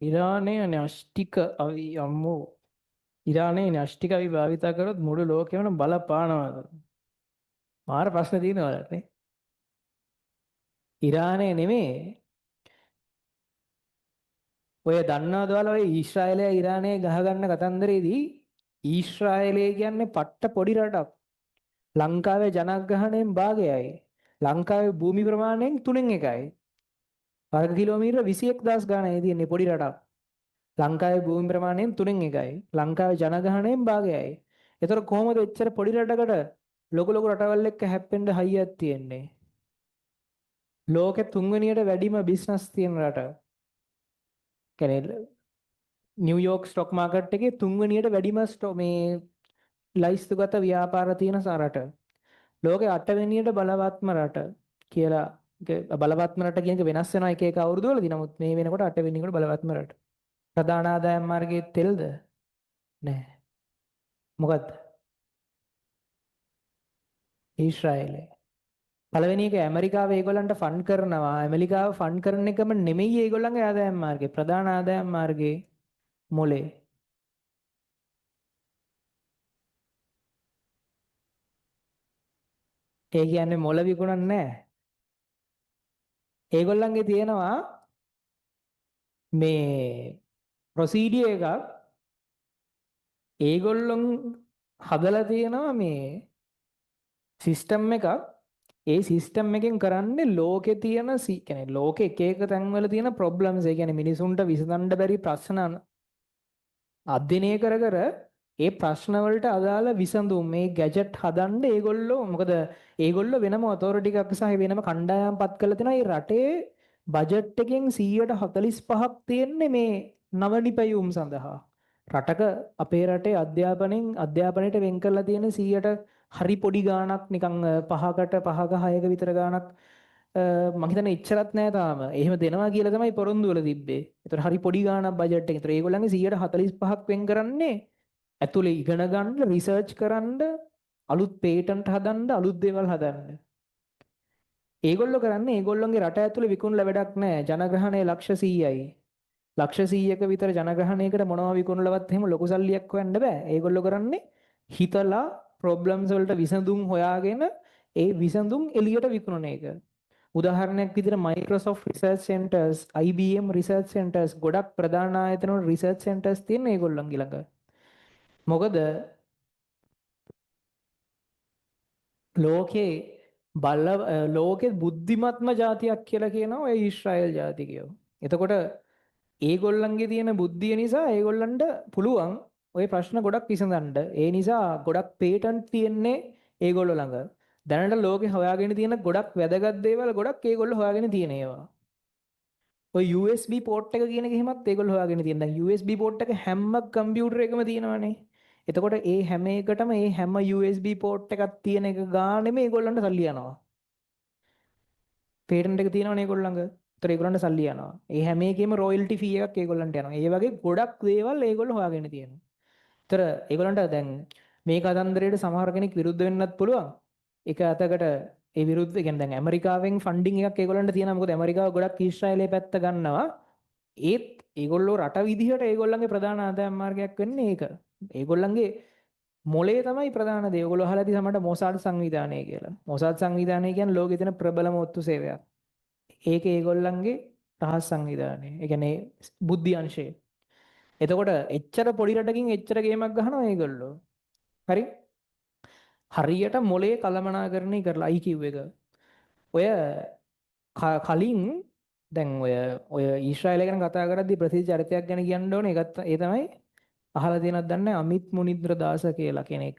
ඉරානයේ න්‍යෂ්ටික අවි අම්මෝ ඉරානයේ න්‍යෂ්ටික අවි භාවිතා කරොත් මුළු ලෝකෙම බලපානවාද? මාර ප්‍රශ්න තියෙනවා නේ. ඉරානයේ නෙමෙයි. ඔය දන්නවද ඔයාලා ඔය ඊශ්‍රායලය ඉරානය ගහගන්න කතන්දරේදී ඊශ්‍රායලය කියන්නේ පට්ට පොඩි රටක්. ලංකාවේ ජනගහනයෙන් භාගයයි. ලංකාවේ භූමි ප්‍රමාණයෙන් 3/1යි. වර්ග කිලෝමීටර 21000 ගණනයි තියෙන්නේ පොඩි රටක්. ලංකාවේ භූමි ප්‍රමාණයෙන් 3/1යි. ලංකාවේ ජනගහනයෙන් භාගයයි. ඒතර කොහොමද එච්චර පොඩි රටකට ලොකු ලොකු රටවල් එක්ක හැප්පෙන්න හයියක් තියෙන්නේ? ලෝකෙ තුන්වෙනියට වැඩිම බිස්නස් තියෙන රට. කියන්නේ නිව්යෝක් ස්ටොක් මාකට් එකේ තුන්වෙනියට වැඩිම මේ ලයිස්තුගත ව්‍යාපාර තියෙන රට. ලෝකෙ 8 වෙනියට බලවත්ම රට කියලා බලවත්ම රට කියන එක වෙනස් වෙනවා එක එක අවුරුදු වලදී. නමුත් මේ වෙනකොට 8 වෙනියට බලවත්ම රට. ප්‍රධාන ආදායම් මාර්ගයේ තෙල්ද? නැහැ. මොකද්ද? ඊශ්‍රායලය. පළවෙනි එක ඇමරිකාව ඒගොල්ලන්ට ෆන්ඩ් කරනවා. ඇමරිකාව ෆන්ඩ් කරන එකම නෙමෙයි ඒගොල්ලන්ගේ ආදායම් මාර්ගය. ප්‍රධාන ආදායම් මාර්ගයේ මොලේ. ඒ කියන්නේ මොළ විකුණන්නේ නැහැ. ඒගොල්ලන්ගේ තියෙනවා මේ ප්‍රොසීඩිය එකක්. ඒගොල්ලොන් හදලා තියෙනවා මේ සිස්ටම් එකක්. ඒ සිස්ටම් එකෙන් කරන්නේ ලෝකේ තියෙන කියන්නේ ලෝකේ එක එක තැන්වල තියෙන ප්‍රොබ්ලම්ස්. ඒ කියන්නේ මිනිසුන්ට විසඳන්න බැරි ප්‍රශ්න අධ්‍යයනය කර කර ඒ ප්‍රශ්න වලට අදාළ විසඳුම් මේ ගැජට් හදන්න ඒගොල්ලෝ මොකද ඒගොල්ලෝ වෙනම ඔතොරිටි එකක් සහ වෙනම කණ්ඩායම් පත් කරලා තිනවා. මේ රටේ බජට් එකෙන් 145ක් තියෙන්නේ මේ නවනිපැයුම් සඳහා. රටක අපේ රටේ අධ්‍යාපනයට වෙන් කරලා තියෙන 100ට හරි පොඩි ගාණක් නිකන් 5කට 5ක 6ක විතර ගාණක් මම හිතන්නේ එච්චරත් නෑ තාම. එහෙම දෙනවා කියලා තමයි පොරොන්දු වල තිබ්බේ. ඒතර හරි පොඩි ගාණක් බජට් එක. ඒතර ඒගොල්ලන්ගේ 145ක් වෙන් කරන්නේ ඇතුලේ ඉගෙන ගන්න, රිසර්ච් කරන්න, අලුත් පේටන්ට් හදන්න, අලුත් දේවල් හදන්න. ඒගොල්ලෝ කරන්නේ ඒගොල්ලොන්ගේ රට ඇතුලේ විකුණලා වැඩක් නෑ. ජනග්‍රහණය ලක්ෂ 100යි. ලක්ෂ 100ක විතර ජනග්‍රහණයකට මොනවා විකුණලවත් එහෙම ලොකු සල්ලියක් හොයන්න බෑ. ඒගොල්ලෝ කරන්නේ හිතලා ප්‍රොබ්ලම්ස් වලට විසඳුම් හොයාගෙන ඒ විසඳුම් එළියට විකුණන එක. උදාහරණයක් විදිහට Microsoft Research Centers, IBM Research Centers ගොඩක් ප්‍රධාන ආයතන වල රිසර්ච් සෙන්ටර්ස් තියෙන ඒගොල්ලන්ගේ ළඟ. මොකද ලෝකේ බුද්ධිමත්ම ජාතියක් කියලා කියනවා ඔය ඊශ්‍රායල් ජාතිකයෝ. එතකොට ඒගොල්ලන්ගේ තියෙන බුද්ධිය නිසා ඒගොල්ලන්ට පුළුවන් ওই ප්‍රශ්න ගොඩක් විසඳන්න. ඒ නිසා ගොඩක් පේටන්ට් තියෙන්නේ ඒගොල්ලෝ ළඟ. දැනට ලෝකේ හොයාගෙන තියෙන ගොඩක් වැදගත් දේවල් ගොඩක් ඒගොල්ලෝ හොයාගෙන තියෙන ඒවා. ඔය USB port එක කියන එක එහෙමත් ඒගොල්ලෝ හොයාගෙන තියෙන. දැන් USB port එක හැම කම්පියුටර් එකම තියෙනවානේ. එතකොට ඒ හැම එකටම ඒ හැම USB port එකක් තියෙන එක ගානෙම ඒගොල්ලන්ට සල්ලි යනවා. පේටන්ට් එක තියෙනවනේ ඒගොල්ලෝ ළඟ. ඒතර ඒගොල්ලන්ට සල්ලි යනවා. ඒ හැම එකෙම රොයල්ටි ෆී එකක් ඒගොල්ලන්ට යනවා. ඒ වගේ ගොඩක් දේවල් ඒගොල්ලෝ හොයාගෙන තියෙනවා. ඒතර ඒගොල්ලන්ට දැන් මේ කතන්දරයට සමහර කෙනෙක් විරුද්ධ වෙන්නත් පුළුවන්. එක අතකට ඒ විරුද්ධ කියන්නේ දැන් ඇමරිකාවෙන් ෆන්ඩින් එකක් ඒගොල්ලන්ට තියෙනවා. මොකද ඇමරිකාව ගොඩක් ඊශ්‍රායලයේ පැත්ත ගන්නවා. ඒත් ඒගොල්ලෝ රට විදිහට ඒගොල්ලන්ගේ ප්‍රධාන ආදායම් මාර්ගයක් වෙන්නේ ඒක. ඒගොල්ලන්ගේ මොලේ තමයි ප්‍රධාන දේ. ඒගොල්ලෝ අහලා තියෙන සමහරට මොසාඩ් සංවිධානය කියලා. මොසාඩ් සංවිධානය කියන්නේ ලෝකේ තියෙන ප්‍රබලම ඔත්තු සේවයක්. ඒක ඒගොල්ලන්ගේ රහස් සංවිධානය. ඒ කියන්නේ බුද්ධි අංශය. එතකොට එච්චර පොඩි රටකින් එච්චර ගේමක් ගහනවා ඒගොල්ලෝ. හරි? හරියට මොලේ කළමනාකරණය කරලා IQ එක. ඔය කලින් දැන් ඔය ඊශ්‍රායලය ගැන කතා කරද්දී ප්‍රසිද්ධ චරිතයක් ගැන කියන්න ඕනේ. ඒ තමයි අහලා තියෙනවද දන්නේ අමිත් මුනින්ද්‍ර දාස කියලා කෙනෙක්.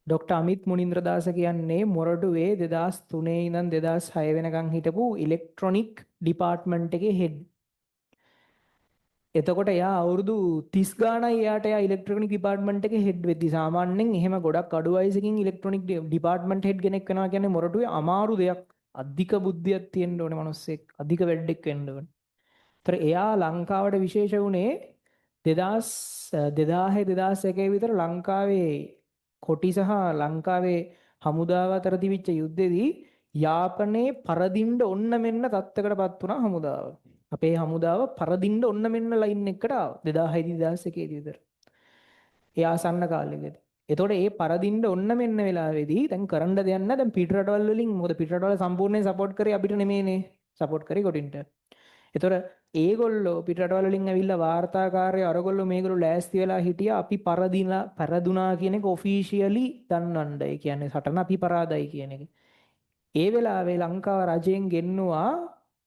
ඩොක්ටර් අමිත් මුනින්ද්‍ර දාස කියන්නේ මොරටුවේ 2003 ඉඳන් 2006 වෙනකන් හිටපු ඉලෙක්ට්‍රොනික් ඩිපාර්ට්මන්ට් එකේ හෙඩ්. එතකොට එයා අවුරුදු 30 ගාණයි එයා ඉලෙක්ට්‍රොනික් ඩිපාර්ට්මන්ට් එකේ හෙඩ් වෙද්දි සාමාන්‍යයෙන් එහෙම ගොඩක් අඩු වයසකින් ඉලෙක්ට්‍රොනික් ඩිපාර්ට්මන්ට් හෙඩ් කෙනෙක් වෙනවා කියන්නේ මොරටුවේ අමාරු දෙයක්. අධික බුද්ධියක් තියෙන්න ඕනේ මිනිස්සෙක්. අධික වැඩෙක් වෙන්න ඕනේ. ඒතර එයා ලංකාවට විශේෂ වුණේ 2000 2001 විතර ලංකාවේ කොටි සහ ලංකාවේ හමුදාව අතර තිබිච්ච යුද්ධෙදී යාපනයේ පරදින්න ඔන්න මෙන්න තත්ත්වයකටපත් වුණා හමුදාව. අපේ හමුදාව පරදින්න ඔන්න මෙන්න ලයින් එකකට ආවා 2006 2001 විතර. ඒ ආසන්න කාලෙකදී. එතකොට ඒ පරදින්න ඔන්න මෙන්න වෙලාවේදී දැන් කරන්න දෙයක් නැහැ. දැන් පිට රටවල් වලින් මොකද පිට රටවල් සම්පූර්ණයෙන් සපෝට් කරේ අපිට නෙමෙයිනේ. සපෝට් කරේ කොටින්ට. එතකොට ඒගොල්ලෝ පිට රටවල් වලින් ඇවිල්ලා වාර්තාකාරයෝ අරගොල්ලෝ මේගොල්ලෝ ලෑස්ති වෙලා හිටියා අපි පරදුනා කියන එක ඔෆිෂියලි දන්වන්න. ඒ කියන්නේ සටන අපි පරාදයි කියන එක. ඒ වෙලාවේ ලංකාව රජයෙන් ගෙන්නුවා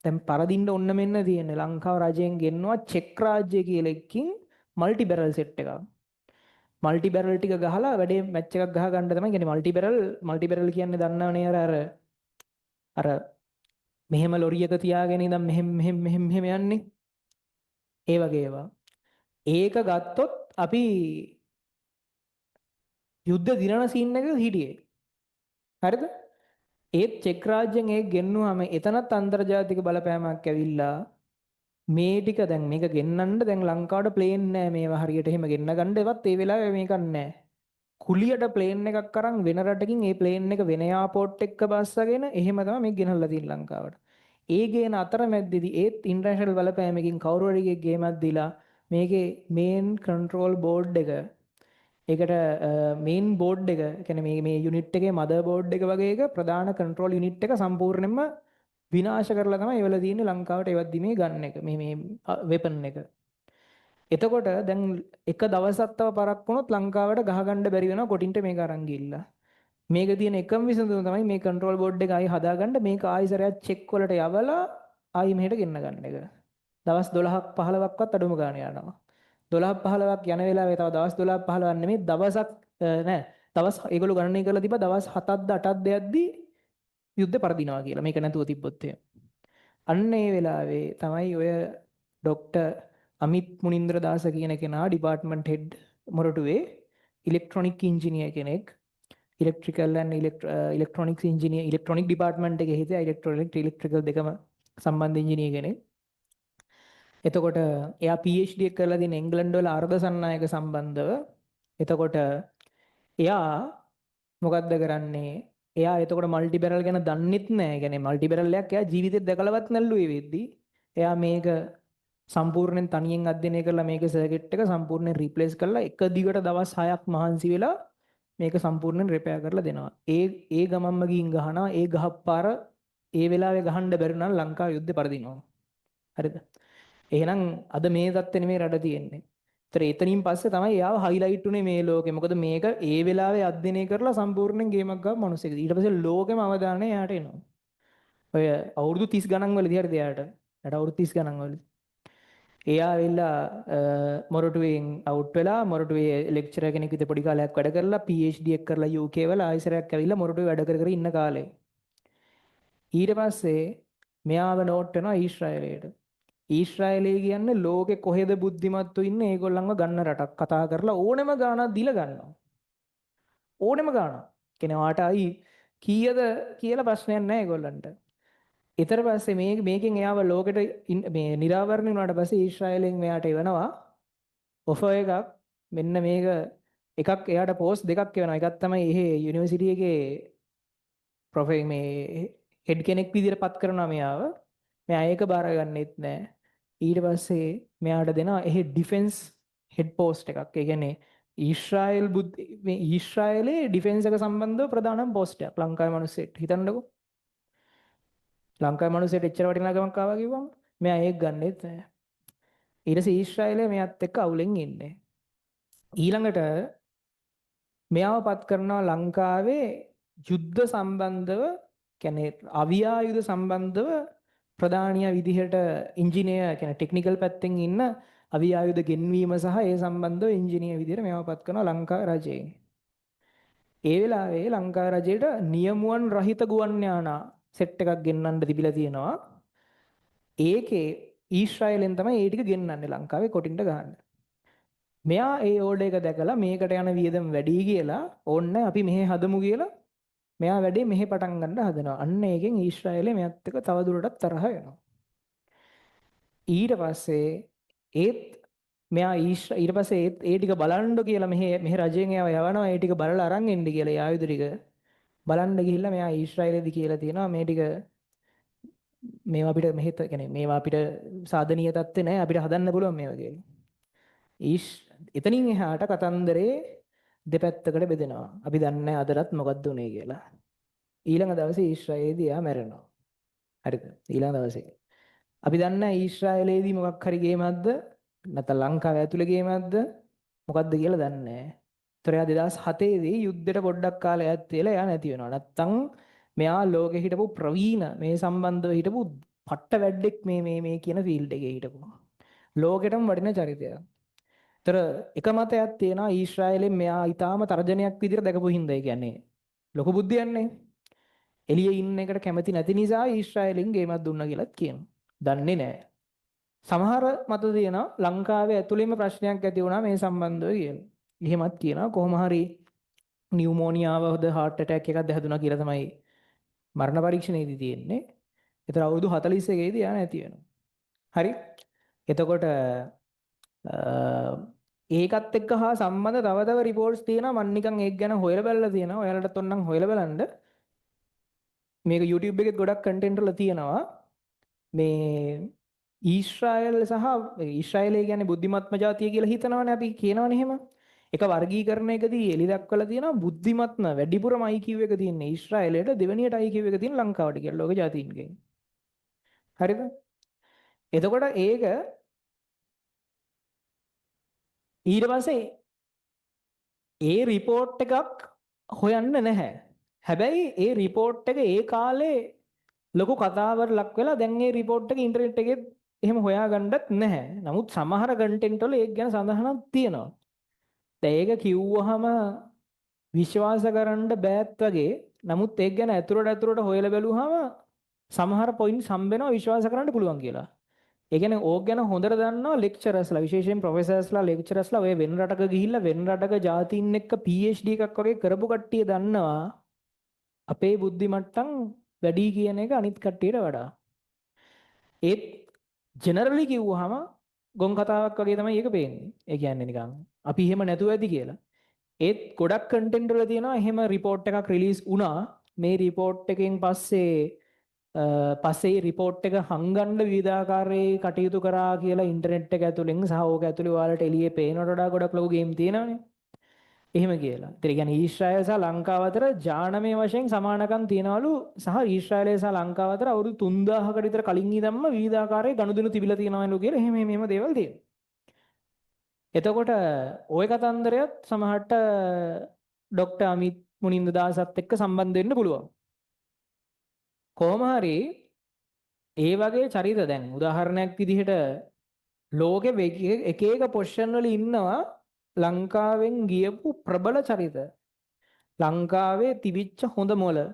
දැන් පරදින්න ඔන්න මෙන්න තියෙන්නේ ලංකාව රජයෙන් ගෙන්නුවා චෙක් රාජ්‍ය කියලා එකකින් මල්ටි බැරල් සෙට් එකක්. මල්ටි බැරල් ටික ගහලා වැඩේ මැච් එකක් ගහ ගන්න තමයි කියන්නේ මල්ටි බැරල් කියන්නේ දන්නවනේ අර මෙහෙම ලොරියක තියාගෙන ඉඳන් මෙහෙම යන්නේ ඒ වගේ ඒවා. ඒක ගත්තොත් අපි යුද්ධ දිනන සීන් එක හිටියේ. හරිද? ඒත් චෙක් රාජ්‍යයෙන් ඒක ගෙන්නුවාම එතනත් අන්තර්ජාතික බලපෑමක් ඇවිල්ලා මේ ටික දැන් මේක ගෙන්නන්න දැන් ලංකාවට ප්ලේන් නෑ මේවා හරියට එහෙම ගෙන්න ගන්න එවත් ඒ වෙලාවේ මේකක් නෑ. කුලියට ප්ලේන් එකක් අරන් වෙන රටකින් ඒ ප්ලේන් එක වෙන එයාපෝට් එකක බස්සගෙන එහෙම තමයි මේක ගෙනල්ලා තියෙන්නේ ලංකාවට. ඒ ගේන අතරමැද්දේදී ඒත් ඉන්ටර්නැෂනල් බලපෑමකින් කවුරු හරි ගේමක් දීලා මේකේ මේන් කන්ට්‍රෝල් බෝඩ් එක ඒකට මේන් බෝඩ් එක කියන්නේ මේ යුනිට් එකේ මදර් බෝඩ් එක වගේ එක ප්‍රධාන කන්ට්‍රෝල් යුනිට් එක සම්පූර්ණයෙන්ම විනාශ කරලා තමයි ඒවල තියෙන්නේ ලංකාවට ඒවත් දීමේ ගන්න එක මේ වෙපන් එක. එතකොට දැන් එක දවසක් තව පරක් වුණොත් ලංකාවට ගහගන්න බැරි වෙනවා කොටින්ට මේක අරන් ගිහිල්ලා. මේක තියෙන එකම විසඳුම තමයි මේ කන්ට්‍රෝල් බෝඩ් එක ආයි හදාගන්න මේක ආයි සැරයක් චෙක් වලට යවලා ආයි මෙහෙට ගෙන්න ගන්න එක. දවස් 12ක් 15ක්වත් අඩුම ගාණ යනවා. 12ක් 15ක් යන වෙලාවේ තව දවස් 12ක් 15ක් නෙමෙයි දවසක් නෑ දවස් ඒගොල්ලෝ ගණනය කරලා තිබ්බා දවස් 7ක්ද 8ක්ද යද්දී යුද්ධ පරදිනවා කියලා. මේක නැතුව තිබ්බොත් එහෙම. අන්න ඒ වෙලාවේ තමයි ඔය ડોක්ටර් අමිත් මුනින්ද්‍ර දාස කියන කෙනා ඩිපාර්ට්මන්ට් හෙඩ් මොරටුවේ ඉලෙක්ට්‍රොනික ඉංජිනේර කෙනෙක් ඉලෙක්ට්‍රිකල් ඇන්ඩ් ඉලෙක්ට්‍රොනික්ස් ඉංජිනේර ඉලෙක්ට්‍රොනික ඩිපාර්ට්මන්ට් එකේ හිටියා ඉලෙක්ට්‍රිකල් දෙකම සම්බන්ධ ඉංජිනේර කෙනෙක්. එතකොට එයා PhD එක කරලා තියෙන එංගලන්ඩ් වල අර්ධ සන්නායක සම්බන්ධව. එතකොට එයා මොකද්ද කරන්නේ? එයා එතකොට මල්ටි බැරල් ගැන දන්නෙත් නෑ. ඒ කියන්නේ මල්ටි බැරල් එකක් එයා ජීවිතේත් දැකලවත් නැල්ලු ඒ වෙද්දී. එයා මේක සම්පූර්ණයෙන් තනියෙන් අධ්‍යයනය කරලා මේකේ සර්කිට් එක සම්පූර්ණයෙන් රීප්ලේස් කරලා එක දිගට දවස් 6ක් මහන්සි වෙලා මේක සම්පූර්ණයෙන් රිපෙයාර් කරලා දෙනවා. ඒ ගමම්ම ගින් ගහනවා. ඒ ගහපාර ඒ වෙලාවේ ගහන්න බැරි නම් ලංකාව යුද්ධේ පරදිනවා. හරිද? එහෙනම් අද මේ தත්ත්වෙ නෙමෙයි රට තියෙන්නේ. ඒතර එතනින් පස්සේ තමයි යාව හයිලයිට් උනේ මේ ලෝකෙ. මොකද මේක ඒ වෙලාවේ අධ්‍යයනය කරලා සම්පූර්ණයෙන් ගේමක් ගාව මිනිස්සෙක්. ඊට පස්සේ ලෝකෙම අවධානය යාට එනවා. ඔය අවුරුදු 30 ගණන් වලදී හරිද යාට? යාට අවුරුදු 30 ගණන් වලදී. එයා ඇවිල්ලා මොරටුවෙන් අවුට් වෙලා මොරටුවේ ලෙක්චරර් කෙනෙක් විදිහට පොඩි කාලයක් වැඩ කරලා PhD එක කරලා UK වල ආයෙසරයක් ඇවිල්ලා මොරටුවේ වැඩ කර කර ඉන්න කාලේ. ඊට පස්සේ මෙයාව නෝට් වෙනවා ඊශ්‍රායලයට. ඊශ්‍රායලය කියන්නේ ලෝකෙ කොහෙද බුද්ධිමත්තු ඉන්නේ ඒගොල්ලන්ව ගන්න රටක් කතා කරලා ඕනෙම ගාණක් දීලා ගන්නවා. ඕනෙම ගාණක්. කියන්නේ වාට අයි කීයද කියලා ප්‍රශ්නයක් නැහැ ඒගොල්ලන්ට. ඊතර පස්සේ මේකෙන් එයාව ලෝකෙට මේ නිරාවරණය වුණාට පස්සේ ඊශ්‍රායලෙන් මෙයාට එවනවා ඔෆර් එකක් මෙන්න මේක එකක් එයාට පෝස්ට් දෙකක් එවනවා. එකක් තමයි එහෙ යුනිවර්සිටි එකේ මේ හෙඩ් කෙනෙක් විදිහට පත් කරනවා මෙයාව. මෙයා ඒක බාර ගන්නෙත් නැහැ. ඊට පස්සේ මෙයාට දෙනවා එහෙ ඩිෆෙන්ස් හෙඩ් පෝස්ට් එකක්. ඒ කියන්නේ ඊශ්‍රායලේ ඩිෆෙන්ස් එක සම්බන්ධව ප්‍රධානම පෝස්ට් එකක් ලංකාවේ මිනිස්සෙක් හිතන්නකෝ. ලංකාවේ මිනිස්සෙට එච්චර වටිනාකමක් ආවා කිව්වම මෙයා ඒක ගන්නෙත් නැහැ. ඊට පස්සේ ඊශ්‍රායලේ මෙයාත් එක්ක අවුලෙන් ඉන්නේ. ඊළඟට මෙයාව පත් කරනවා ලංකාවේ යුද්ධ සම්බන්ධව කියන්නේ අවියායුධ සම්බන්ධව ප්‍රධානියා විදිහට ඉංජිනේර කියන්නේ ටෙක්නිකල් පැත්තෙන් ඉන්න අවියායුධ ගෙන්වීම සහ ඒ සම්බන්ධව ඉංජිනේර විදිහට මෙයාව පත් කරනවා ලංකා රජයෙන්. ඒ වෙලාවේ ලංකා රජයට නියමුවන් රහිත ගුවන් යානා සෙට් එකක් ගෙන්නන්න තිබිලා තියෙනවා. ඒකේ ඊශ්‍රායලෙන් තමයි ඒ ටික ගෙන්නන්නේ ලංකාවේ කොටින්ට ගහන්න. මෙයා ඒ ඕඩර් එක දැකලා මේකට යන වියදම වැඩි කියලා ඕන්න අපි මෙහෙ හදමු කියලා මෙයා වැඩේ මෙහෙ පටන් ගන්න හදනවා. අන්න ඒකෙන් ඊශ්‍රායලේ මෙයත් එක්ක තවදුරටත් තරහ වෙනවා. ඊට පස්සේ ඒත් මෙයා ඊට පස්සේ ඒ ටික බලන්න කියලා මෙහෙ රජයෙන් එයාව යවනවා. ඒ ටික බලලා අරන් එන්න කියලා ආයුධ ටික බලන්න ගිහිල්ලා මෙයා ඊශ්‍රායලේදී කියලා තියෙනවා මේ ටික මේවා අපිට මෙහෙත කියන්නේ මේවා අපිට සාධනීය තත්ත්වේ නැහැ අපිට හදන්න පුළුවන් මේවා කියලා. එතනින් එහාට කතන්දරේ දෙපැත්තකට බෙදෙනවා. අපි දන්නේ අදටත් මොකද්ද උනේ කියලා. ඊළඟ දවසේ ඊශ්‍රායලයේදී එයා මැරෙනවා. හරිද? ඊළඟ දවසේ. අපි දන්නේ ඊශ්‍රායලයේදී මොකක් හරි ගේමක්ද නැත්නම් ලංකාව ඇතුලේ ගේමක්ද මොකද්ද කියලා දන්නේ නැහැ. ඒතර එයා 2007 දී යුද්ධෙට පොඩ්ඩක් කාලයක් ඈත් වෙලා එයා නැති වෙනවා. නැත්තම් මෙයා ලෝකෙ හිටපු ප්‍රවීණ මේ සම්බන්ධව හිටපු පට්ට වැඩෙක් මේ කියන ෆීල්ඩ් එකේ හිටපු. ලෝකෙටම වටින චරිතයක්. ඒතර එක මතයක් තියෙනවා ඊශ්‍රායලෙන් මෙයා ඊටාම තර්ජනයක් විදිහට දැකපු හින්දා. ඒ කියන්නේ ලොකු බුද්ධියන්නේ. එළියේ ඉන්න එකට කැමති නැති නිසා ඊශ්‍රායලෙන් ගේමක් දුන්නා කියලාත් කියනවා. දන්නේ නැහැ. සමහර මත තියෙනවා ලංකාවේ ඇතුළේම ප්‍රශ්නයක් ඇති වුණා මේ සම්බන්ධව කියලා. එහෙමත් කියනවා කොහොම හරි නියුමෝනියාව හොද heart attack එකක් දැහැදුනා කියලා තමයි මරණ පරීක්ෂණයේදී තියෙන්නේ. ඒතර අවුරුදු 41 දී යා නැති වෙනවා. හරි. එතකොට ඒකත් එක්ක හා සම්බන්ධ තව තව රිපෝර්ට්ස් තියෙනවා මම නිකන් ඒක ගැන හොයලා බලලා තියෙනවා. ඔයාලටත් ඔන්නම් හොයලා බලන්න. මේක YouTube එකේ ගොඩක් කන්ටෙන්ට් වල තියෙනවා. මේ ඊශ්‍රායල් සහ ඊශ්‍රායලය කියන්නේ බුද්ධිමත්ම ජාතිය කියලා හිතනවනේ අපි කියනවනේ එහෙම. එක වර්ගීකරණයකදී එලි දක්වලා තියෙනවා බුද්ධිමත්ම වැඩිපුරම IQ එක තියෙන ඊශ්‍රායලයට දෙවෙනියට IQ එක තියෙන ලංකාවට කියලා ලෝක ජාතීන්ගෙන්. හරිද? එතකොට ඒක ඊට පස්සේ ඒ රිපෝට් එකක් හොයන්න නැහැ. හැබැයි ඒ රිපෝට් එක ඒ කාලේ ලොකු කතාවකට ලක් වෙලා දැන් ඒ රිපෝට් එක ඉන්ටර්නෙට් එකේ එහෙම හොයාගන්නත් නැහැ. නමුත් සමහර කන්ටෙන්ට් වල ඒක ගැන සඳහනක් තියෙනවා. දැන් ඒක කිව්වහම විශ්වාස කරන්න බෑත් වගේ. නමුත් ඒක ගැන ඇතුළට හොයලා බැලුවහම සමහර පොයින්ට්ස් හම්බ වෙනවා විශ්වාස කරන්න පුළුවන් කියලා. ඒ කියන්නේ ඕක ගැන හොඳට දන්නවා ලෙක්චරර්ස්ලා විශේෂයෙන් ප්‍රොෆෙසර්ස්ලා ලෙක්චරර්ස්ලා ඔය වෙන රටක ගිහිල්ලා වෙන රටක ජාතීන් එක්ක PhD එකක් වගේ කරපු කට්ටිය දන්නවා අපේ බුද්ධි මට්ටම් වැඩි කියන එක අනිත් කට්ටියට වඩා. ඒත් ජෙනරලි කිව්වහම ගොන් කතාවක් වගේ තමයි ඒක පේන්නේ. ඒ කියන්නේ නිකන් අපි එහෙම නැතුව ඇති කියලා. ඒත් ගොඩක් කන්ටෙන්ට් වල තියෙනවා එහෙම රිපෝට් එකක් රිලීස් වුණා. මේ රිපෝට් එකෙන් පස්සේ රිපෝට් එක හංගන්න විවිධාකාරයේ කටයුතු කරා කියලා ඉන්ටර්නෙට් එක ඇතුලෙන් සහ ඕක ඇතුලේ ඔයාලට එළියේ පේනවට වඩා ගොඩක් ලොකු ගේම් තියෙනවානේ. එහෙම කියලා. ඒ කියන්නේ ඊශ්‍රායල සහ ලංකාව අතර ජානමය වශයෙන් සමානකම් තියනවලු සහ ඊශ්‍රායලය සහ ලංකාව අතර අවුරුදු 3000කට විතර කලින් ඉඳන්ම විවිධාකාරයේ ගනුදෙනු තිබිලා තියෙනවලු කියලා එහෙම දේවල් තියෙනවා. එතකොට ওই කතන්දරයත් සමහරට ડોક્ટર අමිත් මුනින්ද දාසත් එක්ක සම්බන්ධ වෙන්න පුළුවන්. කොහොම හරි ඒ වගේ චරිත දැන් උදාහරණයක් විදිහට ලෝකෙ එක එක පොසිෂන් වල ඉන්නවා ලංකාවෙන් ගියපු ප්‍රබල චරිත. ලංකාවේ තිබිච්ච හොඳ මොළ.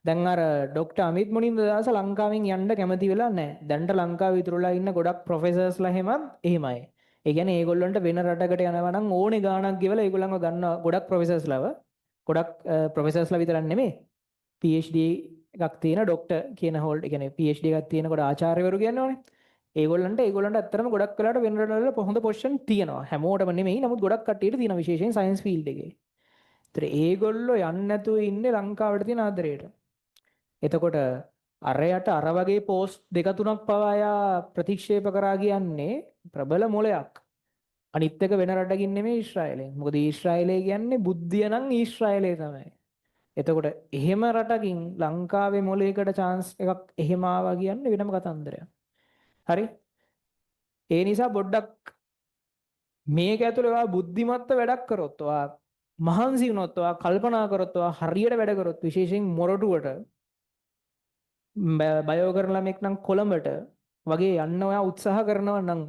දැන් අර ડોક્ટર අමිත් මුනින්ද දාස ලංකාවෙන් යන්න කැමති වෙලා නැහැ. දැන්ට ලංකාවේ ඉතුරුලා ඉන්න ගොඩක් ප්‍රොෆෙසර්ස්ලා එහෙමත් එහෙමයි. ඒ කියන්නේ ඒගොල්ලන්ට වෙන රටකට යනවා නම් ඕනේ ගාණක් ගෙවලා ඒගොල්ලන්ව ගන්නවා ගොඩක් ප්‍රොෆෙසර්ස්ලාව. ගොඩක් ප්‍රොෆෙසර්ස්ලා විතරක් නෙමෙයි. PhD එකක් තියෙන ડોක්ටර් කියන හෝල්ඩ් ඒ කියන්නේ PhD එකක් තියෙන කොට ආචාර්යවරු කියනවනේ. ඒගොල්ලන්ට ඇත්තටම ගොඩක් වෙලාවට වෙන රටවල හොඳ පොසිෂන් තියෙනවා. හැමෝටම නෙමෙයි. නමුත් ගොඩක් කට්ටියට තියෙනවා විශේෂයෙන් සයන්ස් ෆීල්ඩ් එකේ. ඒතර ඒගොල්ලෝ යන්නේ නැතුව ඉන්නේ ලංකාවට තියෙන ආදරේට. එතකොට අරයට අර වගේ පෝස්ට් දෙක තුනක් පවා යා ප්‍රතික්ෂේප කරා කියන්නේ ප්‍රබල මොලයක්. අනිත් එක වෙන රටකින් නෙමෙයි ඊශ්‍රායලෙන්. මොකද ඊශ්‍රායලය කියන්නේ බුද්ධිය නම් ඊශ්‍රායලය තමයි. එතකොට එහෙම රටකින් ලංකාවේ මොලේකට chance එකක් එහෙම ආවා කියන්නේ වෙනම කතන්දරයක්. හරි? ඒ නිසා පොඩ්ඩක් මේක ඇතුලේ ඔයා බුද්ධිමත්ව වැඩක් කරොත් ඔයා මහන්සි වුණොත් ඔයා කල්පනා කරොත් ඔයා හරියට වැඩ කරොත් විශේෂයෙන් මොරටුවට බයෝ කරන ළමෙක් නම් කොළඹට වගේ යන්න ඔයා උත්සාහ කරනවා නම්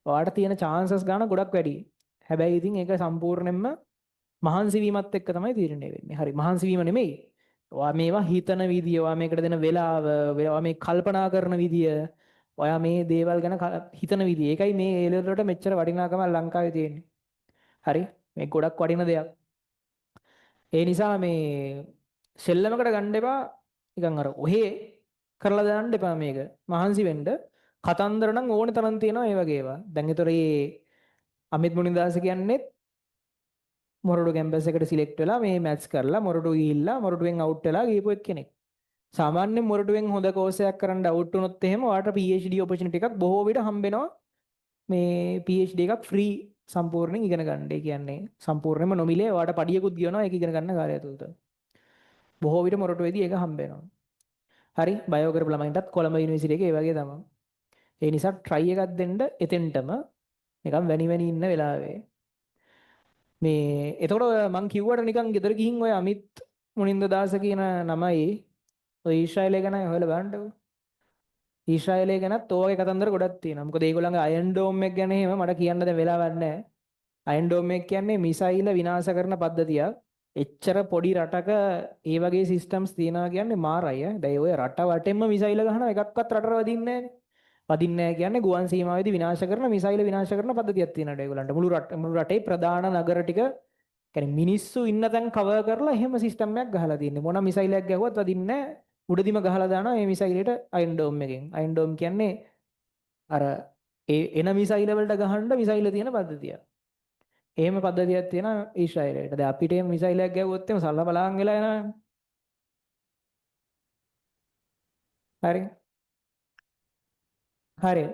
ඔයාට තියෙන chances ගන්න ගොඩක් වැඩි. හැබැයි ඉතින් ඒක සම්පූර්ණයෙන්ම මහන්සි වීමත් එක්ක තමයි තීරණය වෙන්නේ. හරි මහන්සි වීම නෙමෙයි. ඔයා මේවා හිතන විදිය, ඔයා මේකට දෙන වෙලාව, ඔයා මේ කල්පනා කරන විදිය, ඔයා මේ දේවල් ගැන හිතන විදිය. ඒකයි මේ A-level වලට මෙච්චර වටිනාකම ලංකාවේ තියෙන්නේ. හරි? මේ ගොඩක් වටින දෙයක්. ඒ නිසා මේ සෙල්ලමකට ගන්න එපා. නිකන් අර ඔහේ කරලා දාන්න එපා මේක. මහන්සි වෙන්න. කතන්දර නම් ඕනේ තරම් තියෙනවා ඒ වගේ ඒවා. දැන් ඒතර මේ අමිත් මුනිදාස කියන්නේ මොරටු කැම්පස් එකට සිලෙක්ට් වෙලා මේ මැත්ස් කරලා මොරටු ගිහිල්ලා මොරටුවෙන් අවුට් වෙලා ගිහපු කෙනෙක්. සාමාන්‍යයෙන් මොරටුවෙන් හොඳ කෝස් එකක් කරන්න අවුට් වුණොත් එහෙම ඔයාලට PhD opportunity එකක් බොහෝ විට හම්බෙනවා. මේ PhD එකක් ෆ්‍රී සම්පූර්ණයෙන් ඉගෙන ගන්න. ඒ කියන්නේ සම්පූර්ණයෙන්ම නොමිලේ ඔයාලට පඩියකුත් ගෙවනවා ඒක ඉගෙන ගන්න කාර්යය තුලට. බොහෝ විට මොරටුවේදී ඒක හම්බ වෙනවා. හරි බයෝ කරපු ළමයින්ටත් කොළඹ යුනිවර්සිටි එකේ ඒ වගේ තමයි. ඒ නිසා try එකක් දෙන්න එතෙන්ටම නිකන් වැනි වැනි ඉන්න වෙලාවේ මේ එතකොට මං කිව්වට නිකන් ගෙදර ගිහින් ඔය අමිත් මුනින්ද දාස කියන නමයි ඔය ඊශ්‍රායලය ගැන හොයලා බලන්නකෝ. ඊශ්‍රායලය ගැනත් ඔයගේ කතන්දර ගොඩක් තියෙනවා. මොකද ඒගොල්ලන්ගේ අයන් ඩෝම් එක ගැන එහෙම මට කියන්න දැන් වෙලාවක් නැහැ. අයන් ඩෝම් එක කියන්නේ මිසයිල විනාශ කරන පද්ධතියක්. එච්චර පොඩි රටක ඒ වගේ සිස්ටම්ස් තියනවා කියන්නේ මාරයි. දැන් ඔය රට වටෙන්ම මිසයිල ගහනවා එකක්වත් රටට වදින්නේ නැහැ. වදින්නේ නැහැ කියන්නේ ගුවන් සීමාවෙදී විනාශ කරන මිසයිල විනාශ කරන පද්ධතියක් තියෙනවා ඒගොල්ලන්ට. මුළු රටේ ප්‍රධාන නගර ටික කියන්නේ මිනිස්සු ඉන්න තැන් කවර් කරලා එහෙම සිස්ටම් එකක් ගහලා තියෙන්නේ. මොන මිසයිලයක් ගැහුවත් වදින්නේ නැහැ. උඩදිම ගහලා දානවා මේ මිසයිලෙට අයන් ඩෝම් එකෙන්. අයන් ඩෝම් කියන්නේ අර ඒ එන මිසයිල වලට ගහන්න මිසයිල තියෙන පද්ධතිය. එහෙම පද්ධතියක් තියෙන ඊශ්‍රායලයට. දැන් අපිට එහෙම මිසයිලයක් ගැහුවොත් එහෙම සල්ලා බලන් වෙලා යනවා. හරි. හරි.